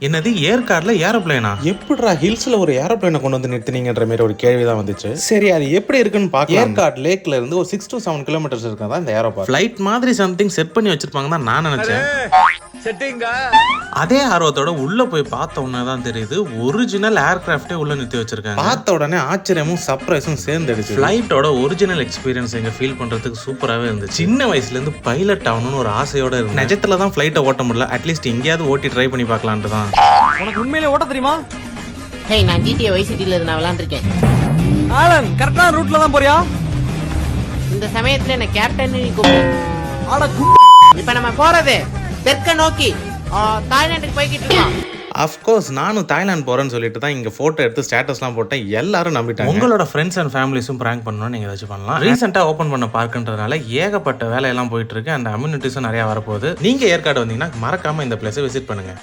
என்னது ஏற்காடுல ஏரோப்ளேனா? எப்படிடா ஹில்ஸ்ல ஒரு ஏரோப்ளேனை கொண்டு வந்து நிறுத்தினீங்கன்ற மாதிரி ஒரு கேள்விதான் வந்துச்சு. சரி, அது எப்படி இருக்குன்னு பார்க்கலாம். ஏற்காடு லேக்ல இருந்து ஒரு 6 to 7 கிலோமீட்டர்ஸ் இருக்கா இந்த ஏரோபார். ஃபிளைட் மாதிரி சம்திங் செட் பண்ணி வச்சிருப்பாங்க தான் நான் நினைச்சேன். அதே ஆர்வத்தோட உள்ள போய் பார்த்த உடனே தான் தெரியுது ஒரிஜினல் ஏர்கிராஃப்டே உள்ள நிறுத்தி வச்சிருக்காங்க. பார்த்த உடனே ஆச்சரியமும் சர்ப்ரைஸும் சேர்ந்துடுச்சு. ஃபிளைட்டோட ஒரிஜினல் எக்ஸ்பீரியன்ஸ் எங்க ஃபீல் பண்றதுக்கு சூப்பராகவே இருந்துச்சு. சின்ன வயசுல இருந்து பைலட் ஆகணும்னு ஒரு ஆசையோட இருக்கு. நிஜத்துல தான் ஃபிளைட்டை ஓட்ட முடியல, அட்லீஸ்ட் எங்கேயாவது ஓட்டி ட்ரை பண்ணி பார்க்கலான்ட்டு தான். உனக்கு உண்மையிலே ஓட்ட தெரியுமா? ஹேய், நான் GTA Vice Cityல நான் விளையாண்டுருக்கேன். ஆலன், கரெக்டான ரூட்ல தான் போறியா? இந்த சமயத்துல என்ன கேப்டன் நீ கூப்பிடு. ஆட இப்ப நம்ம போறது தெற்க நோக்கி தாய்லாந்துக்கு போய்கிட்டு இருக்கோம். அஃப்கோர்ஸ் நானும் தாய்லாந்து போறேன்னு சொல்லிட்டு தான் இங்க போட்டோ எடுத்து ஸ்டேட்டஸ்லாம் போட்டேன். எல்லாரும் நம்பிட்டாங்க. உங்களோட ஃப்ரெண்ட்ஸ் அண்ட் ஃபேமிலிஸும் பிராங்க் பண்ணணும்னு நீங்க ஏதாச்சும் பண்ணலாம். ரீசெண்டா ஓப்பன் பண்ண பார்க்குன்றதுனால ஏகப்பட்ட வேலையெல்லாம் போயிட்டு இருக்கு. அந்த அம்யூனிட்டிஸும் நிறைய வரப்போகுது. நீங்க ஏற்காடு வந்தீங்கன்னா மறக்காம இந்த பிளேஸை விசிட் பண்ணுங்க.